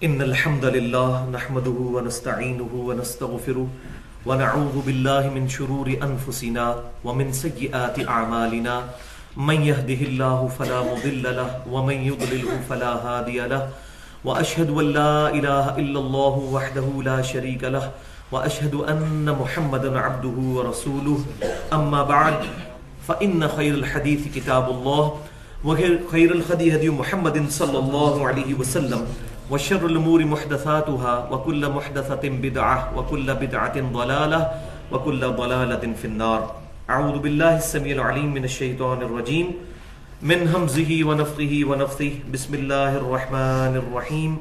إن الحمد لله نحمده ونستعينه ونستغفره ونعوذ بالله من شرور أنفسنا ومن سيئات أعمالنا من يهده الله فلا مضل له ومن يضلله فلا هادي له وأشهد أن لا إله إلا الله وحده لا شريك له وأشهد أن محمدا عبده ورسوله أما بعد فإن خير الحديث كتاب الله وخير الهدي هدي محمد صلى الله عليه وسلم وشر الأمور محدثاتها وكل محدثة بدعة وكل بدعة ضلالة وكل ضلالة في النار. أعوذ بالله السميع العليم من الشيطان الرجيم من همزه ونفخه ونفثه. بسم الله الرحمن الرحيم.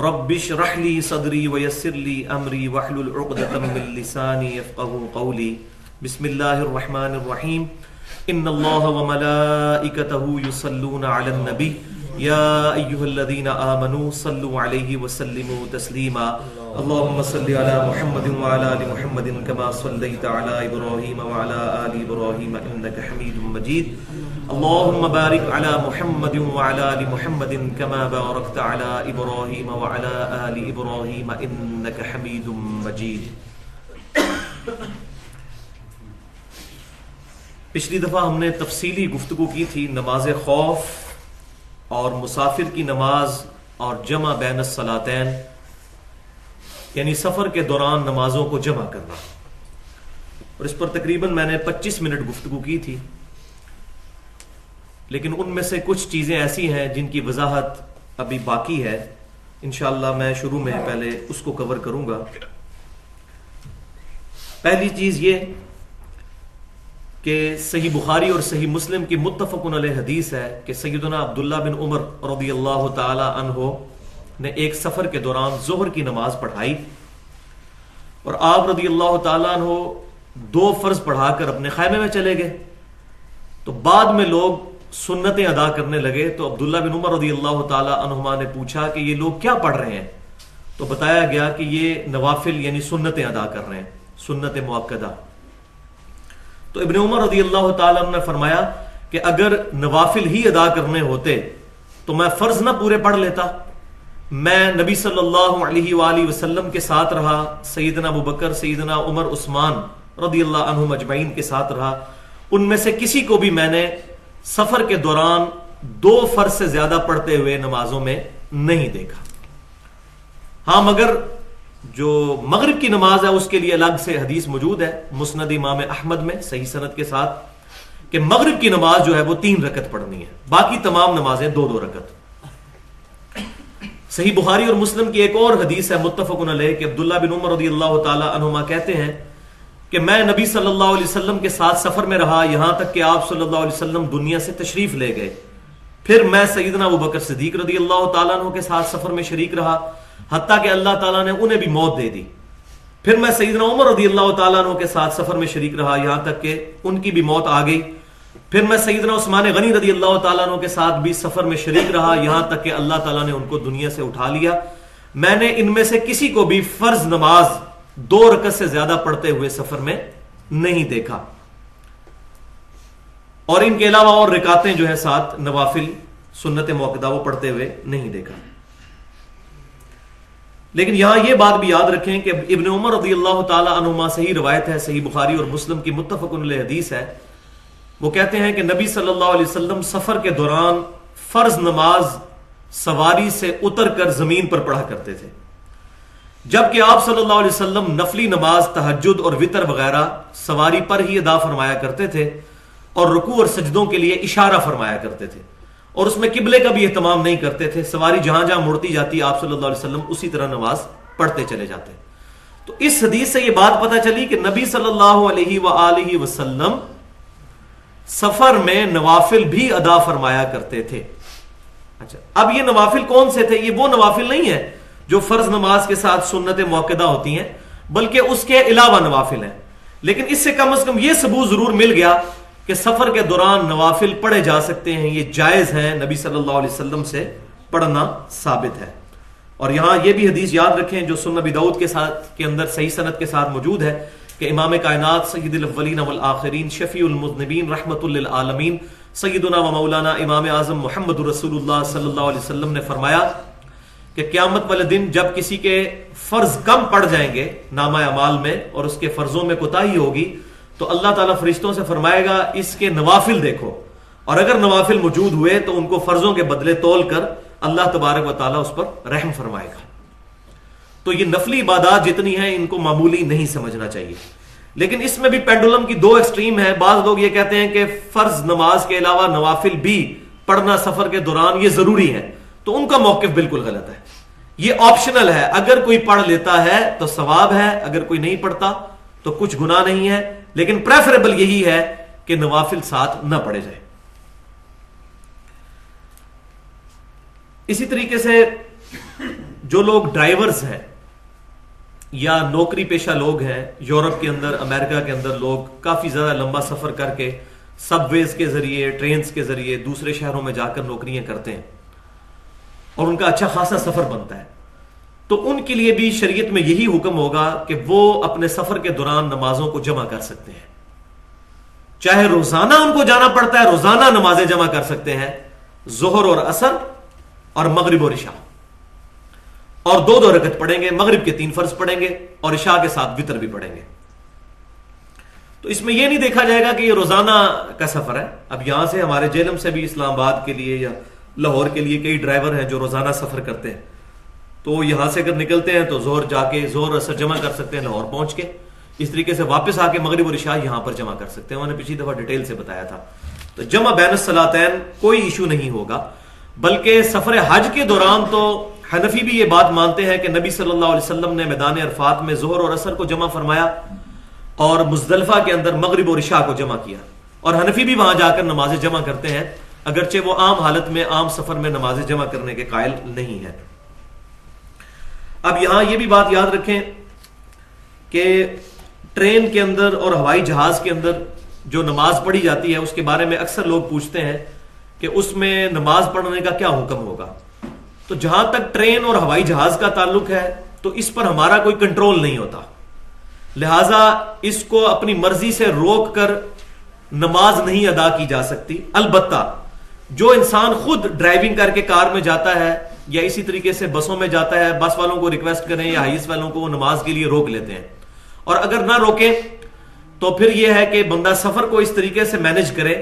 رب اشرح لي صدري ويسر لي أمري واحلل عقدة من لساني يفقهوا قولي. بسم الله الرحمن الرحيم. إن الله وملائكته يصلون على النبي يا أيها الذين آمنوا صلوا عليه وسلموا تسليما. اللهم صل على محمد وعلى آل محمد كما صليت على إبراهيم وعلى آل إبراهيم إنك حميد مجيد. اللهم بارك على محمد وعلى آل محمد كما باركت على إبراهيم وعلى آل إبراهيم إنك حميد مجيد. پچھلی دفعہ ہم نے تفصیلی گفتگو کی تھی نماز خوف اور مسافر کی نماز اور جمع بین الصلاتین، یعنی سفر کے دوران نمازوں کو جمع کرنا، اور اس پر تقریباً میں نے 25 منٹ گفتگو کی تھی. لیکن ان میں سے کچھ چیزیں ایسی ہیں جن کی وضاحت ابھی باقی ہے. انشاءاللہ میں شروع میں پہلے اس کو کور کروں گا. پہلی چیز یہ کہ صحیح بخاری اور صحیح مسلم کی متفقن علیہ حدیث ہے کہ سیدنا عبداللہ بن عمر رضی اللہ تعالی عنہ نے ایک سفر کے دوران ظہر کی نماز پڑھائی، اور آپ رضی اللہ تعالی عنہ 2 فرض پڑھا کر اپنے خیمے میں چلے گئے. تو بعد میں لوگ سنتیں ادا کرنے لگے. تو عبداللہ بن عمر رضی اللہ تعالی عنہما نے پوچھا کہ یہ لوگ کیا پڑھ رہے ہیں؟ تو بتایا گیا کہ یہ نوافل یعنی سنتیں ادا کر رہے ہیں، سنت مؤکدہ. تو ابن عمر رضی اللہ تعالیٰ عنہ نے فرمایا کہ اگر نوافل ہی ادا کرنے ہوتے تو میں فرض نہ پورے پڑھ لیتا. میں نبی صلی اللہ علیہ وآلہ وسلم کے ساتھ رہا، سیدنا ابوبکر، سیدنا عمر، عثمان رضی اللہ عنہم اجمعین کے ساتھ رہا. ان میں سے کسی کو بھی میں نے سفر کے دوران 2 فرض سے زیادہ پڑھتے ہوئے نمازوں میں نہیں دیکھا. ہاں مگر جو مغرب کی نماز ہے اس کے لیے الگ سے حدیث موجود ہے مسند امام احمد میں صحیح سند کے ساتھ کہ مغرب کی نماز جو ہے وہ 3 رکعت پڑھنی ہے، باقی تمام نمازیں 2 رکعت. صحیح بخاری اور مسلم کی ایک اور حدیث ہے متفقن علیہ کہ عبداللہ بن عمر رضی اللہ تعالی عنہما کہتے ہیں کہ میں نبی صلی اللہ علیہ وسلم کے ساتھ سفر میں رہا یہاں تک کہ آپ صلی اللہ علیہ وسلم دنیا سے تشریف لے گئے. پھر میں سیدنا ابوبکر صدیق رضی اللہ تعالیٰ عنہ کے ساتھ سفر میں شریک رہا حتیٰ کہ اللہ تعالیٰ نے انہیں بھی موت دے دی. پھر میں سیدنا عمر رضی اللہ تعالیٰ عنہ کے ساتھ سفر میں شریک رہا یہاں تک کہ ان کی بھی موت آ گئی. پھر میں سیدنا عثمان غنی رضی اللہ تعالیٰ عنہ کے ساتھ بھی سفر میں شریک رہا یہاں تک کہ اللہ تعالیٰ نے ان کو دنیا سے اٹھا لیا. میں نے ان میں سے کسی کو بھی فرض نماز 2 رکعت سے زیادہ پڑھتے ہوئے سفر میں نہیں دیکھا، اور ان کے علاوہ اور رکعتیں جو ہے 7 نوافل سنت مؤکدہ وہ پڑھتے ہوئے نہیں دیکھا. لیکن یہاں یہ بات بھی یاد رکھیں کہ ابن عمر رضی اللہ تعالی عنہما صحیح روایت ہے، صحیح بخاری اور مسلم کی متفقن علیہ حدیث ہے، وہ کہتے ہیں کہ نبی صلی اللہ علیہ وسلم سفر کے دوران فرض نماز سواری سے اتر کر زمین پر پڑھا کرتے تھے، جبکہ آپ صلی اللہ علیہ وسلم نفلی نماز تہجد اور وتر وغیرہ سواری پر ہی ادا فرمایا کرتے تھے اور رکوع اور سجدوں کے لیے اشارہ فرمایا کرتے تھے، اور اس میں قبلے کا بھی اہتمام نہیں کرتے تھے. سواری جہاں جہاں مڑتی جاتی آپ صلی اللہ علیہ وسلم اسی طرح نماز پڑھتے چلے جاتے. تو اس حدیث سے یہ بات پتہ چلی کہ نبی صلی اللہ علیہ وآلہ وسلم سفر میں نوافل بھی ادا فرمایا کرتے تھے. اچھا، اب یہ نوافل کون سے تھے؟ یہ وہ نوافل نہیں ہے جو فرض نماز کے ساتھ سنت مؤکدہ ہوتی ہیں، بلکہ اس کے علاوہ نوافل ہیں. لیکن اس سے کم از کم یہ ثبوت ضرور مل گیا کہ سفر کے دوران نوافل پڑھے جا سکتے ہیں، یہ جائز ہیں، نبی صلی اللہ علیہ وسلم سے پڑھنا ثابت ہے. اور یہاں یہ بھی حدیث یاد رکھیں جو سنن ابی داؤد کے اندر صحیح سند کے ساتھ موجود ہے کہ امام کائنات سید الاولین والآخرین شفیع المذنبین رحمت للعالمین سیدنا و مولانا امام اعظم محمد رسول اللہ صلی اللہ علیہ وسلم نے فرمایا کہ قیامت والے دن جب کسی کے فرض کم پڑ جائیں گے نامہ اعمال میں اور اس کے فرضوں میں کوتاہی ہوگی تو اللہ تعالیٰ فرشتوں سے فرمائے گا اس کے نوافل دیکھو، اور اگر نوافل موجود ہوئے تو ان کو فرضوں کے بدلے تول کر اللہ تبارک و تعالیٰ اس پر رحم فرمائے گا۔ تو یہ نفلی عبادات جتنی ہیں ان کو معمولی نہیں سمجھنا چاہیے، لیکن اس میں بھی پینڈولم کی دو ایکسٹریم ہے۔ بعض لوگ یہ کہتے ہیں کہ فرض نماز کے علاوہ نوافل بھی پڑھنا سفر کے دوران یہ ضروری ہے، تو ان کا موقف بالکل غلط ہے۔ یہ آپشنل ہے، اگر کوئی پڑھ لیتا ہے تو ثواب ہے، اگر کوئی نہیں پڑھتا تو کچھ گناہ نہیں ہے، لیکن پریفریبل یہی ہے کہ نوافل ساتھ نہ پڑھے جائیں۔ اسی طریقے سے جو لوگ ڈرائیورز ہیں یا نوکری پیشہ لوگ ہیں، یورپ کے اندر، امریکہ کے اندر لوگ کافی زیادہ لمبا سفر کر کے سب ویز کے ذریعے، ٹرینز کے ذریعے دوسرے شہروں میں جا کر نوکریاں کرتے ہیں اور ان کا اچھا خاصا سفر بنتا ہے، تو ان کے لیے بھی شریعت میں یہی حکم ہوگا کہ وہ اپنے سفر کے دوران نمازوں کو جمع کر سکتے ہیں، چاہے روزانہ ان کو جانا پڑتا ہے، روزانہ نمازیں جمع کر سکتے ہیں، ظہر اور عصر اور مغرب اور عشاء، اور دو دو رکعت پڑھیں گے، مغرب کے 3 فرض پڑھیں گے اور عشاء کے ساتھ وتر بھی پڑھیں گے۔ تو اس میں یہ نہیں دیکھا جائے گا کہ یہ روزانہ کا سفر ہے۔ اب یہاں سے ہمارے جیلم سے بھی اسلام آباد کے لیے یا لاہور کے لیے کئی ڈرائیور ہیں جو روزانہ سفر کرتے ہیں، تو یہاں سے اگر نکلتے ہیں تو ظہر جا کے ظہر اثر جمع کر سکتے ہیں لاہور پہنچ کے، اس طریقے سے واپس آ کے مغرب اور عشاء یہاں پر جمع کر سکتے ہیں، میں نے پچھلی دفعہ ڈیٹیل سے بتایا تھا۔ تو جمع بین الصلاتین کوئی ایشو نہیں ہوگا، بلکہ سفر حج کے دوران تو حنفی بھی یہ بات مانتے ہیں کہ نبی صلی اللہ علیہ وسلم نے میدان عرفات میں ظہر اور عصر کو جمع فرمایا اور مزدلفہ کے اندر مغرب اور عشاء کو جمع کیا، اور حنفی بھی وہاں جا کر نمازیں جمع کرتے ہیں، اگرچہ وہ عام حالت میں عام سفر میں نمازیں جمع کرنے کے قائل نہیں ہے۔ اب یہاں یہ بھی بات یاد رکھیں کہ ٹرین کے اندر اور ہوائی جہاز کے اندر جو نماز پڑھی جاتی ہے اس کے بارے میں اکثر لوگ پوچھتے ہیں کہ اس میں نماز پڑھنے کا کیا حکم ہوگا۔ تو جہاں تک ٹرین اور ہوائی جہاز کا تعلق ہے تو اس پر ہمارا کوئی کنٹرول نہیں ہوتا، لہٰذا اس کو اپنی مرضی سے روک کر نماز نہیں ادا کی جا سکتی۔ البتہ جو انسان خود ڈرائیونگ کر کے کار میں جاتا ہے یا اسی طریقے سے بسوں میں جاتا ہے، بس والوں کو ریکویسٹ کریں یا ہائیس والوں کو وہ نماز کے لیے روک لیتے ہیں، اور اگر نہ روکیں تو پھر یہ ہے کہ بندہ سفر کو اس طریقے سے مینج کرے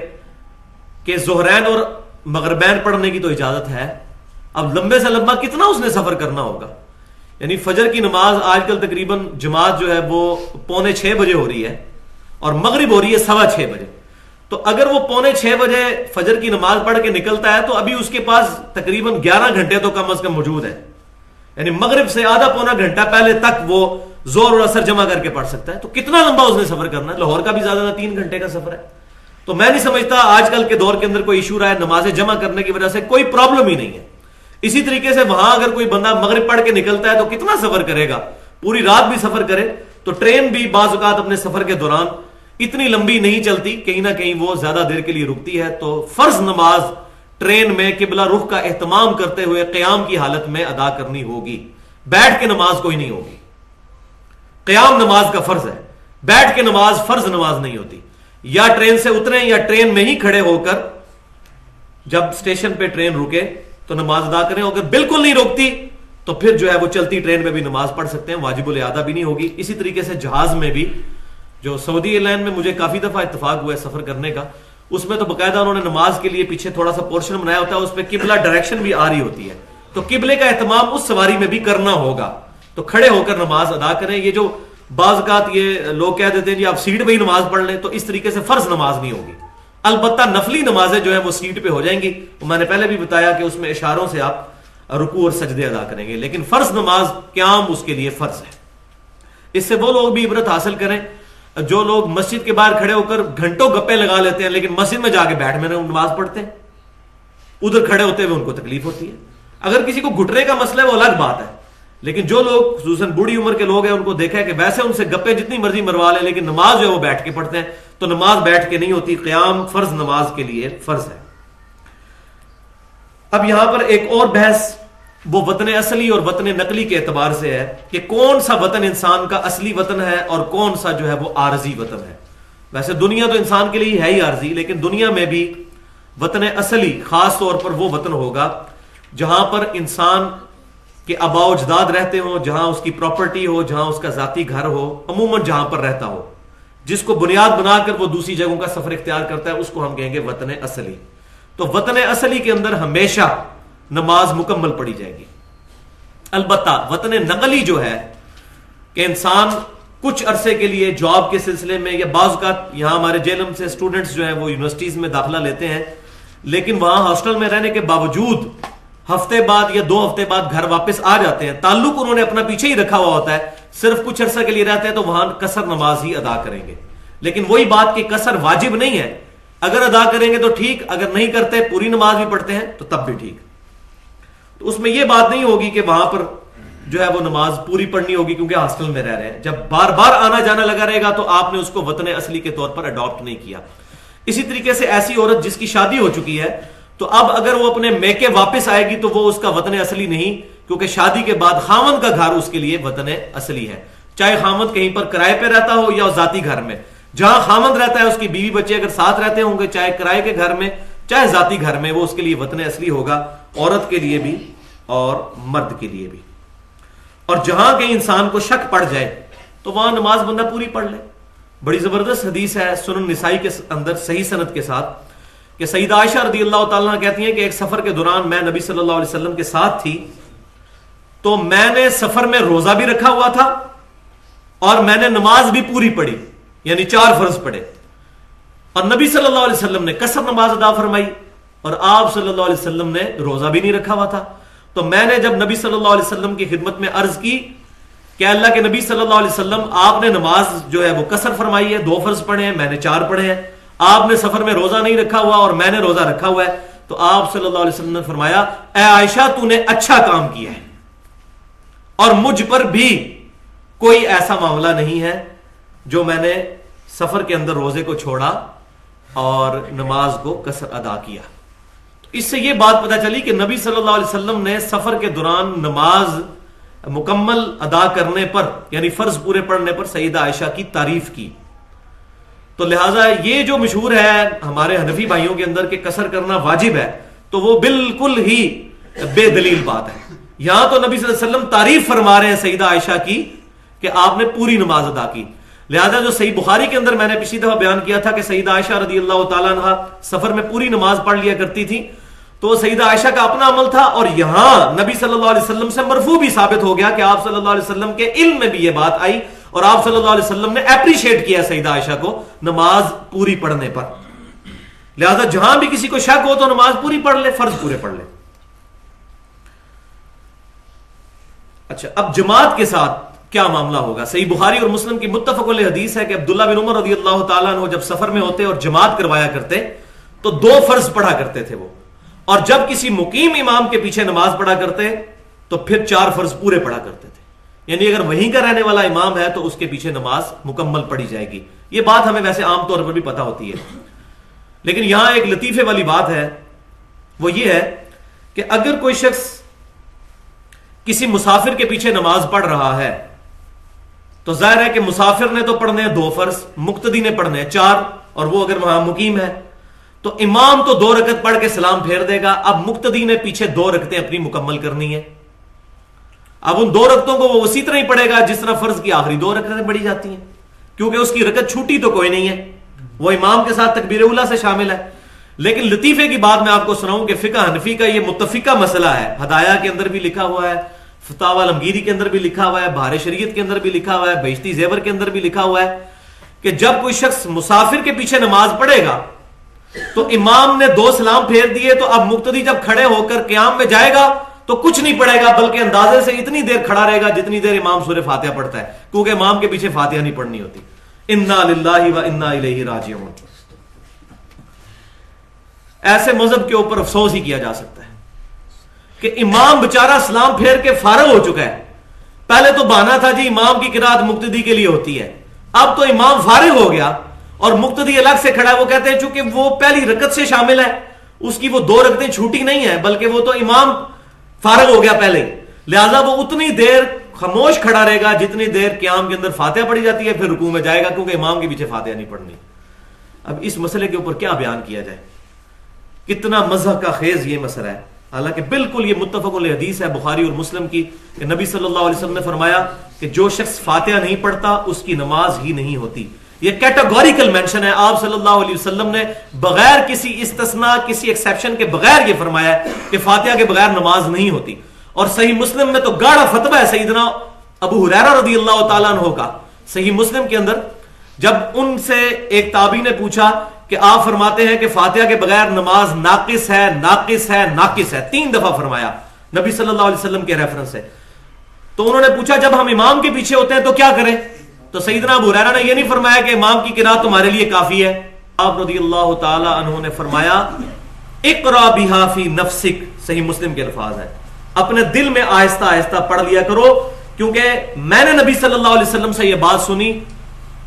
کہ ظہرین اور مغربین پڑھنے کی تو اجازت ہے، اب لمبے سے لمبا کتنا اس نے سفر کرنا ہوگا، یعنی فجر کی نماز آج کل تقریباً جماعت جو ہے وہ 5:45 بجے ہو رہی ہے اور مغرب ہو رہی ہے 6:15 بجے، تو اگر وہ 5:45 بجے فجر کی نماز پڑھ کے نکلتا ہے تو ابھی اس کے پاس تقریباً 11 گھنٹے تو کم از کم موجود ہے، یعنی مغرب سے آدھا پونا گھنٹہ پہلے تک وہ زور اور اثر جمع کر کے پڑھ سکتا ہے۔ تو کتنا لمبا اس نے سفر کرنا ہے، لاہور کا بھی زیادہ 3 گھنٹے کا سفر ہے۔ تو میں نہیں سمجھتا آج کل کے دور کے اندر کوئی ایشو رہا ہے، نمازیں جمع کرنے کی وجہ سے کوئی پرابلم ہی نہیں ہے۔ اسی طریقے سے وہاں اگر کوئی بندہ مغرب پڑھ کے نکلتا ہے تو کتنا سفر کرے گا، پوری رات بھی سفر کرے، تو ٹرین بھی بعض اوقات اپنے سفر کے دوران اتنی لمبی نہیں چلتی، کہیں نہ کہیں وہ زیادہ دیر کے لیے رکتی ہے، تو فرض نماز ٹرین میں قبلہ رخ کا اہتمام کرتے ہوئے قیام کی حالت میں ادا کرنی ہوگی، بیٹھ کے نماز کوئی نہیں ہوگی۔ قیام نماز کا فرض ہے، بیٹھ کے نماز فرض نماز نہیں ہوتی۔ یا ٹرین سے اتریں یا ٹرین میں ہی کھڑے ہو کر جب اسٹیشن پہ ٹرین رکے تو نماز ادا کریں، اگر بالکل نہیں روکتی تو پھر جو ہے وہ چلتی ٹرین میں بھی نماز پڑھ سکتے ہیں، واجب الاعادہ بھی نہیں ہوگی۔ اسی طریقے سے جہاز میں بھی، جو سعودی ایئر لائن میں مجھے کافی دفعہ اتفاق ہوا ہے سفر کرنے کا، اس میں تو باقاعدہ انہوں نے نماز کے لیے پیچھے تھوڑا سا پورشن بنایا ہوتا ہے، اس پہ قبلہ ڈائریکشن بھی آ رہی ہوتی ہے، تو قبلے کا اہتمام اس سواری میں بھی کرنا ہوگا، تو کھڑے ہو کر نماز ادا کریں۔ یہ جو بعض اوقات یہ لوگ کہہ دیتے ہیں جی آپ سیٹ پہ ہی نماز پڑھ لیں، تو اس طریقے سے فرض نماز نہیں ہوگی۔ البتہ نفلی نمازیں جو ہیں وہ سیٹ پہ ہو جائیں گی، میں نے پہلے بھی بتایا کہ اس میں اشاروں سے آپ رکوع اور سجدے ادا کریں گے، لیکن فرض نماز قیام اس کے لیے فرض ہے۔ اس سے وہ لوگ بھی عبرت حاصل کریں جو لوگ مسجد کے باہر کھڑے ہو کر گھنٹوں گپے لگا لیتے ہیں لیکن مسجد میں جا کے بیٹھ میں نماز پڑھتے ہیں، ادھر کھڑے ہوتے ہوئے ان کو تکلیف ہوتی ہے۔ اگر کسی کو گھٹنے کا مسئلہ ہے وہ الگ بات ہے، لیکن جو لوگ خصوصاً بوڑھی عمر کے لوگ ہیں ان کو دیکھا ہے کہ ویسے ان سے گپے جتنی مرضی مروا لیں لیکن نماز جو ہے وہ بیٹھ کے پڑھتے ہیں، تو نماز بیٹھ کے نہیں ہوتی، قیام فرض نماز کے لیے فرض ہے۔ اب یہاں پر ایک اور بحث وہ وطن اصلی اور وطن نقلی کے اعتبار سے ہے کہ کون سا وطن انسان کا اصلی وطن ہے اور کون سا جو ہے وہ عارضی وطن ہے۔ ویسے دنیا تو انسان کے لیے ہے ہی عارضی، لیکن دنیا میں بھی وطن اصلی خاص طور پر وہ وطن ہوگا جہاں پر انسان کے آباء و اجداد رہتے ہوں، جہاں اس کی پراپرٹی ہو، جہاں اس کا ذاتی گھر ہو، عموماً جہاں پر رہتا ہو، جس کو بنیاد بنا کر وہ دوسری جگہوں کا سفر اختیار کرتا ہے، اس کو ہم کہیں گے وطن اصلی. تو وطن اصلی کے اندر ہمیشہ نماز مکمل پڑھی جائے گی. البتہ وطن نقلی جو ہے کہ انسان کچھ عرصے کے لیے جاب کے سلسلے میں یا بعض اوقات یہاں ہمارے جیلم سے اسٹوڈنٹس جو ہیں وہ یونیورسٹیز میں داخلہ لیتے ہیں، لیکن وہاں ہاسٹل میں رہنے کے باوجود ہفتے بعد یا 2 ہفتے بعد گھر واپس آ جاتے ہیں، تعلق انہوں نے اپنا پیچھے ہی رکھا ہوا ہوتا ہے، صرف کچھ عرصہ کے لیے رہتے ہیں، تو وہاں قصر نماز ہی ادا کریں گے. لیکن وہی بات کہ قصر واجب نہیں ہے، اگر ادا کریں گے تو ٹھیک، اگر نہیں کرتے پوری نماز بھی پڑھتے ہیں تو تب بھی ٹھیک. تو اس میں یہ بات نہیں ہوگی کہ وہاں پر جو ہے وہ نماز پوری پڑھنی ہوگی کیونکہ ہاسٹل میں رہ رہے ہیں. جب بار بار آنا جانا لگا رہے گا تو آپ نے اس کو وطن اصلی کے طور پر اڈاپٹ نہیں کیا. اسی طریقے سے ایسی عورت جس کی شادی ہو چکی ہے تو اب اگر وہ اپنے میکے واپس آئے گی تو وہ اس کا وطن اصلی نہیں، کیونکہ شادی کے بعد خاوند کا گھر اس کے لیے وطن اصلی ہے. چاہے خاوند کہیں پر کرائے پہ رہتا ہو یا ذاتی گھر میں، جہاں خاوند رہتا ہے اس کی بیوی بچے اگر ساتھ رہتے ہوں گے، چاہے کرائے کے گھر میں چاہے ذاتی گھر میں، وہ اس کے لیے وطن اصلی ہوگا، عورت کے لیے بھی اور مرد کے لیے بھی. اور جہاں کہیں انسان کو شک پڑ جائے تو وہاں نماز بندہ پوری پڑھ لے. بڑی زبردست حدیث ہے سنن نسائی کے اندر صحیح سند کے ساتھ کہ سیدہ عائشہ رضی اللہ تعالیٰ عنہ کہتی ہیں کہ ایک سفر کے دوران میں نبی صلی اللہ علیہ وسلم کے ساتھ تھی، تو میں نے سفر میں روزہ بھی رکھا ہوا تھا اور میں نے نماز بھی پوری پڑھی، یعنی 4 فرض پڑھے، اور نبی صلی اللہ علیہ وسلم نے قصر نماز ادا فرمائی اور آپ صلی اللہ علیہ وسلم نے روزہ بھی نہیں رکھا ہوا تھا. تو میں نے جب نبی صلی اللہ علیہ وسلم کی خدمت میں عرض کی کہ اللہ کے نبی صلی اللہ علیہ وسلم آپ نے نماز جو ہے وہ قصر فرمائی ہے، 2 فرض پڑھے ہیں، میں نے 4 پڑھے ہیں، آپ نے سفر میں روزہ نہیں رکھا ہوا اور میں نے روزہ رکھا ہوا ہے، تو آپ صلی اللہ علیہ وسلم نے فرمایا اے عائشہ تو نے اچھا کام کیا ہے، اور مجھ پر بھی کوئی ایسا معاملہ نہیں ہے جو میں نے سفر کے اندر روزے کو چھوڑا اور نماز کو قصر ادا کیا. اس سے یہ بات پتہ چلی کہ نبی صلی اللہ علیہ وسلم نے سفر کے دوران نماز مکمل ادا کرنے پر یعنی فرض پورے پڑھنے پر سیدہ عائشہ کی تعریف کی. تو لہٰذا یہ جو مشہور ہے ہمارے حنفی بھائیوں کے اندر کہ قصر کرنا واجب ہے، تو وہ بالکل ہی بے دلیل بات ہے. یہاں تو نبی صلی اللہ علیہ وسلم تعریف فرما رہے ہیں سیدہ عائشہ کی کہ آپ نے پوری نماز ادا کی. لہذا جو صحیح بخاری کے اندر میں نے پچھلی دفعہ بیان کیا تھا کہ سیدہ عائشہ رضی اللہ تعالیٰ عنہ سفر میں پوری نماز پڑھ لیا کرتی تھی، تو سیدہ عائشہ کا اپنا عمل تھا، اور یہاں نبی صلی اللہ علیہ وسلم سے مرفوع بھی ثابت ہو گیا کہ آپ صلی اللہ علیہ وسلم کے علم میں بھی یہ بات آئی اور آپ صلی اللہ علیہ وسلم نے اپریشیٹ کیا سیدہ عائشہ کو نماز پوری پڑھنے پر. لہذا جہاں بھی کسی کو شک ہو تو نماز پوری پڑھ لے، فرض پورے پڑھ لے. اچھا، اب جماعت کے ساتھ کیا معاملہ ہوگا؟ صحیح بخاری اور مسلم کی متفق علیہ حدیث ہے کہ عبداللہ بن عمر رضی اللہ تعالیٰ عنہ جب سفر میں ہوتے اور جماعت کروایا کرتے تو 2 فرض پڑھا کرتے تھے وہ، اور جب کسی مقیم امام کے پیچھے نماز پڑھا کرتے تو پھر 4 فرض پورے پڑھا کرتے تھے. یعنی اگر وہیں کا رہنے والا امام ہے تو اس کے پیچھے نماز مکمل پڑھی جائے گی. یہ بات ہمیں ویسے عام طور پر بھی پتہ ہوتی ہے، لیکن یہاں ایک لطیفے والی بات ہے، وہ یہ ہے کہ اگر کوئی شخص کسی مسافر کے پیچھے نماز پڑھ رہا ہے تو ظاہر ہے کہ مسافر نے تو پڑھنے ہیں 2 فرض، مقتدی نے پڑھنے ہیں 4، اور وہ اگر وہاں مقیم ہے تو امام تو 2 رکعت پڑھ کے سلام پھیر دے گا. اب مقتدی نے پیچھے 2 رکعتیں اپنی مکمل کرنی ہے. اب ان 2 رکعتوں کو وہ اسی طرح ہی پڑھے گا جس طرح فرض کی آخری 2 رکعتیں پڑھی جاتی ہیں، کیونکہ اس کی رکعت چھوٹی تو کوئی نہیں ہے، وہ امام کے ساتھ تکبیر اولیٰ سے شامل ہے. لیکن لطیفے کی بات میں آپ کو سناؤں کہ فقہ حنفی کا یہ متفقہ مسئلہ ہے، ہدایہ کے اندر بھی لکھا ہوا ہے، فتاوی علمگیری کے اندر بھی لکھا ہوا ہے، بہار شریعت کے اندر بھی لکھا ہوا ہے، بہشتی زیور کے اندر بھی لکھا ہوا ہے کہ جب کوئی شخص مسافر کے پیچھے نماز پڑھے گا تو امام نے 2 سلام پھیر دیے تو اب مقتدی جب کھڑے ہو کر قیام میں جائے گا تو کچھ نہیں پڑھے گا، بلکہ اندازے سے اتنی دیر کھڑا رہے گا جتنی دیر امام سورہ فاتحہ پڑھتا ہے، کیونکہ امام کے پیچھے فاتحہ نہیں پڑھنی ہوتی. انا للہ و انا الیہ راجعون. ایسے مذہب کے اوپر افسوس ہی کیا جا سکتا ہے کہ امام بےچارا سلام پھیر کے فارغ ہو چکا ہے. پہلے تو بہانا تھا جی امام کی قرات مقتدی کے لیے ہوتی ہے، اب تو امام فارغ ہو گیا اور مقتدی الگ سے کھڑا ہے. وہ کہتے ہیں چونکہ وہ پہلی رکعت سے شامل ہے، اس کی وہ 2 رکعتیں چھوٹی نہیں ہیں، بلکہ وہ تو امام فارغ ہو گیا پہلے، لہذا وہ اتنی دیر خاموش کھڑا رہے گا جتنی دیر قیام کے اندر فاتحہ پڑھی جاتی ہے، پھر رکوع میں جائے گا کیونکہ امام کے پیچھے فاتحہ نہیں پڑھنی. اب اس مسئلے کے اوپر کیا بیان کیا جائے؟ کتنا مزہ کا خیز یہ مسئلہ ہے، حالانکہ بالکل یہ متفق علیہ حدیث ہے بخاری اور مسلم کی کہ نبی صلی اللہ علیہ وسلم نے فرمایا کہ جو شخص فاتحہ نہیں پڑھتا اس کی نماز ہی نہیں ہوتی. یہ کیٹیگوریکل مینشن ہے، آپ صلی اللہ علیہ وسلم نے بغیر کسی استثناء کسی ایکسیپشن کے بغیر یہ فرمایا ہے کہ فاتحہ کے بغیر نماز نہیں ہوتی. اور صحیح مسلم میں تو گاڑا فتویٰ ہے سیدنا ابو ہریرہ رضی اللہ تعالیٰ عنہ کا، صحیح مسلم کے اندر جب ان سے ایک تابعی نے پوچھا کہ آپ فرماتے ہیں کہ فاتحہ کے بغیر نماز ناقص ہے ناقص ہے ناقص ہے، 3 دفعہ فرمایا نبی صلی اللہ علیہ وسلم کے ریفرنس سے. تو انہوں نے پوچھا جب ہم امام کے پیچھے ہوتے ہیں تو کیا کریں؟ تو سیدنا ابو ہریرہ نے یہ نہیں فرمایا کہ امام کی قرات تمہارے لیے کافی ہے. آپ رضی اللہ تعالی عنہ نے فرمایا اقرا بہا فی نفسک، صحیح مسلم کے الفاظ ہیں، اپنے دل میں آہستہ آہستہ پڑھ لیا کرو، کیونکہ میں نے نبی صلی اللہ علیہ وسلم سے یہ بات سنی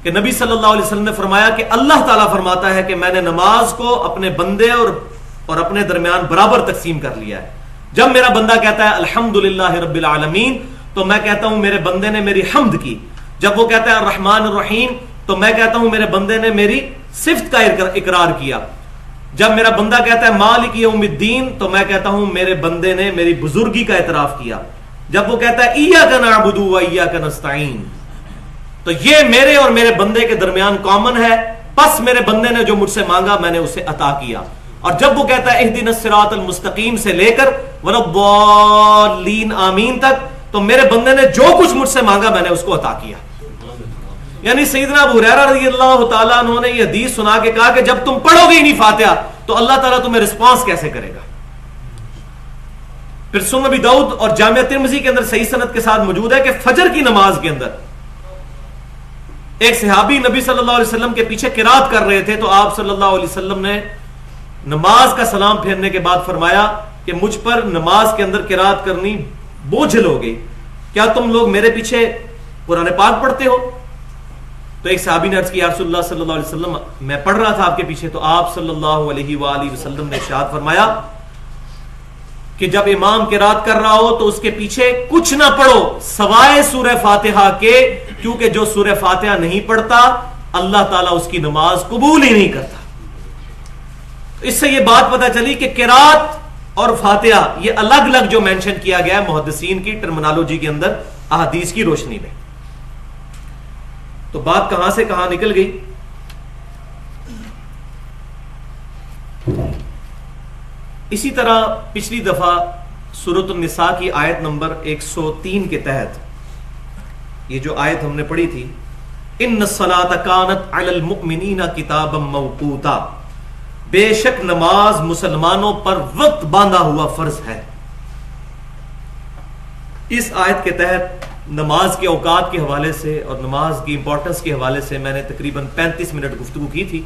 کہ نبی صلی اللہ علیہ وسلم نے فرمایا کہ اللہ تعالیٰ فرماتا ہے کہ میں نے نماز کو اپنے بندے اور اپنے درمیان برابر تقسیم کر لیا ہے. جب میرا بندہ کہتا ہے الحمدللہ رب العالمین تو میں کہتا ہوں میرے بندے نے میری حمد کی. جب وہ کہتا ہے الرحمن الرحیم تو میں کہتا ہوں میرے بندے نے میری صفت کا اقرار کیا. جب میرا بندہ کہتا ہے مالک یوم الدین تو میں کہتا ہوں میرے بندے نے میری بزرگی کا اعتراف کیا. جب وہ کہتا ہے ایاک نعبد و ایاک نستعین تو یہ میرے اور میرے بندے کے درمیان کامن ہے، پس میرے بندے نے جو مجھ سے مانگا میں نے اسے عطا کیا. اور جب وہ کہتا ہے اہدنا الصراط المستقیم سے لے کر ولا الضالین آمین تک تو میرے بندے نے جو کچھ مجھ سے مانگا میں نے اس کو عطا کیا. یعنی سیدنا ابو ہریرہ رضی اللہ تعالیٰ عنہ نے یہ حدیث سنا کے کہا کہ جب تم پڑھو گے ہی نہیں فاتحہ تو اللہ تعالیٰ تمہیں رسپانس کیسے کرے گا. پھر سنن ابی داؤد اور جامع ترمذی کے اندر صحیح سند کے ساتھ موجود ہے کہ فجر کی نماز کے اندر ایک صحابی نبی صلی اللہ علیہ وسلم کے پیچھے قرات کر رہے تھے تو آپ صلی اللہ علیہ وسلم نے نماز کا سلام پھیرنے کے بعد فرمایا کہ مجھ پر نماز کے اندر قرات کرنی بوجھل ہو گئی، کیا تم لوگ میرے پیچھے قرآن پاک پڑھتے ہو؟ تو ایک صحابی نے عرض کیا یا رسول اللہ صلی اللہ علیہ وسلم میں پڑھ رہا تھا آپ کے پیچھے. تو آپ صلی اللہ علیہ وآلہ وسلم نے ارشاد فرمایا کہ جب امام قرات کر رہا ہو تو اس کے پیچھے کچھ نہ پڑھو سوائے سورہ فاتحہ کے، کیونکہ جو سورہ فاتحہ نہیں پڑھتا اللہ تعالیٰ اس کی نماز قبول ہی نہیں کرتا. اس سے یہ بات پتہ چلی کہ قرات اور فاتحہ یہ الگ الگ جو مینشن کیا گیا ہے محدثین کی ٹرمنالوجی کے اندر احادیث کی روشنی میں. تو بات کہاں سے کہاں نکل گئی؟ اسی طرح پچھلی دفعہ سورۃ النساء کی آیت نمبر 103 کے تحت یہ جو آیت ہم نے پڑھی تھی ان الصلاۃ کانت علی المؤمنین کتابا موقوتا، بے شک نماز مسلمانوں پر وقت باندھا ہوا فرض ہے. اس آیت کے تحت نماز کے اوقات کے حوالے سے اور نماز کی امپورٹنس کے حوالے سے میں نے تقریباً 35 منٹ گفتگو کی تھی.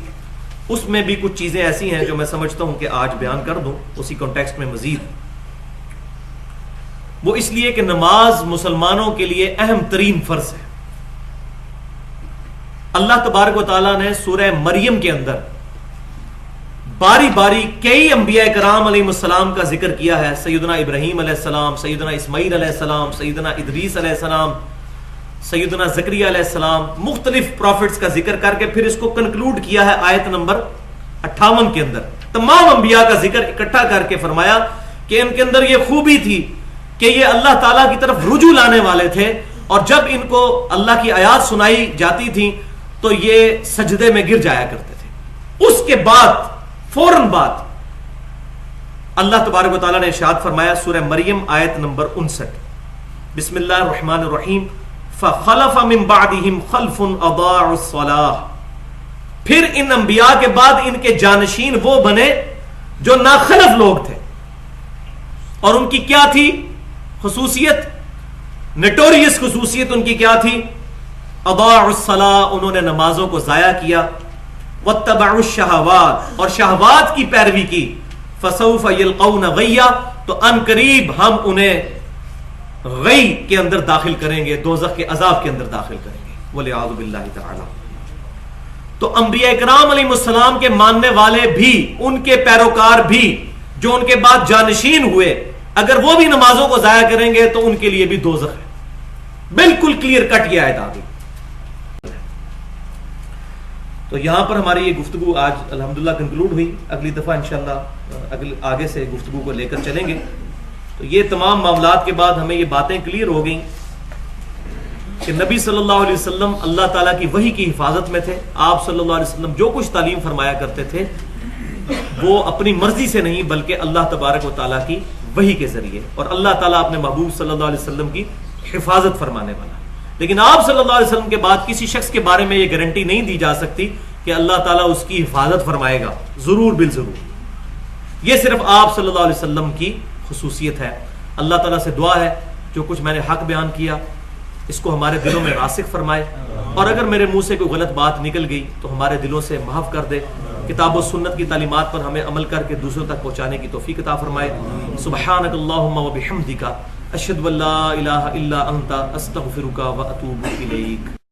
اس میں بھی کچھ چیزیں ایسی ہیں جو میں سمجھتا ہوں کہ آج بیان کر دوں اسی کانٹیکسٹ میں مزید. وہ اس لیے کہ نماز مسلمانوں کے لیے اہم ترین فرض ہے. اللہ تبارک و تعالیٰ نے سورہ مریم کے اندر باری باری کئی انبیاء کرام علیہ السلام کا ذکر کیا ہے. سیدنا ابراہیم علیہ السلام، سیدنا اسماعیل علیہ السلام، سیدنا ادریس علیہ السلام، سیدنا زکریا علیہ السلام، مختلف پروفٹس کا ذکر کر کے پھر اس کو کنکلوڈ کیا ہے آیت نمبر 58 کے اندر. تمام انبیاء کا ذکر اکٹھا کر کے فرمایا کہ ان کے اندر یہ خوبی تھی کہ یہ اللہ تعالیٰ کی طرف رجوع لانے والے تھے، اور جب ان کو اللہ کی آیات سنائی جاتی تھی تو یہ سجدے میں گر جایا کرتے تھے. اس کے بعد فوراً بعد اللہ تبارک و تعالیٰ نے ارشاد فرمایا سورہ مریم آیت نمبر 59 بسم اللہ الرحمن الرحیم فخلف من بعدهم خلف اضاعوا الصلاۃ، پھر ان انبیاء کے بعد ان کے جانشین وہ بنے جو ناخلف لوگ تھے. اور ان کی کیا تھی خصوصیت؟ نٹوریس خصوصیت ان کی کیا تھی؟ اضاعوا الصلاۃ، انہوں نے نمازوں کو ضائع کیا. واتبعوا الشہوات، اور شہوات کی پیروی کی. فسوف یلقون غیا، تو ان قریب ہم انہیں غی کے اندر داخل کریں گے، دوزخ کے عذاب کے اندر داخل کریں گے والعیاذ باللہ تعالی. تو انبیاء کرام علیہ السلام کے ماننے والے بھی، ان کے پیروکار بھی جو ان کے بعد جانشین ہوئے، اگر وہ بھی نمازوں کو ضائع کریں گے تو ان کے لیے بھی دوزخ ہے. بالکل کلیئر کٹ یہ آیت آ گئی. تو تو یہاں پر ہماری یہ گفتگو آج الحمدللہ کنکلوڈ ہوئی. اگلی دفعہ انشاءاللہ آگے سے گفتگو کو لے کر چلیں گے. تو یہ تمام معاملات کے بعد ہمیں یہ باتیں کلیئر ہو گئیں کہ نبی صلی اللہ علیہ وسلم اللہ تعالیٰ کی وحی کی حفاظت میں تھے. آپ صلی اللہ علیہ وسلم جو کچھ تعلیم فرمایا کرتے تھے وہ اپنی مرضی سے نہیں بلکہ اللہ تبارک و تعالیٰ کی وحی کے ذریعے, اور اللہ تعالیٰ اپنے محبوب صلی اللہ علیہ وسلم کی حفاظت فرمانے والا. لیکن آپ صلی اللہ علیہ وسلم کے بعد کسی شخص کے بارے میں یہ گارنٹی نہیں دی جا سکتی کہ اللہ تعالیٰ اس کی حفاظت فرمائے گا ضرور بالضرور. یہ صرف آپ صلی اللہ علیہ وسلم کی خصوصیت ہے. اللہ تعالیٰ سے دعا ہے جو کچھ میں نے حق بیان کیا اس کو ہمارے دلوں میں راسخ فرمائے, اور اگر میرے منہ سے کوئی غلط بات نکل گئی تو ہمارے دلوں سے معاف کر دے. کتاب و سنت کی تعلیمات پر ہمیں عمل کر کے دوسروں تک پہنچانے کی توفیق عطا فرمائے. سبحانک اللہم و بحمدک اشہد ان لا الہ الا انت استغفرک و اتوب الیک.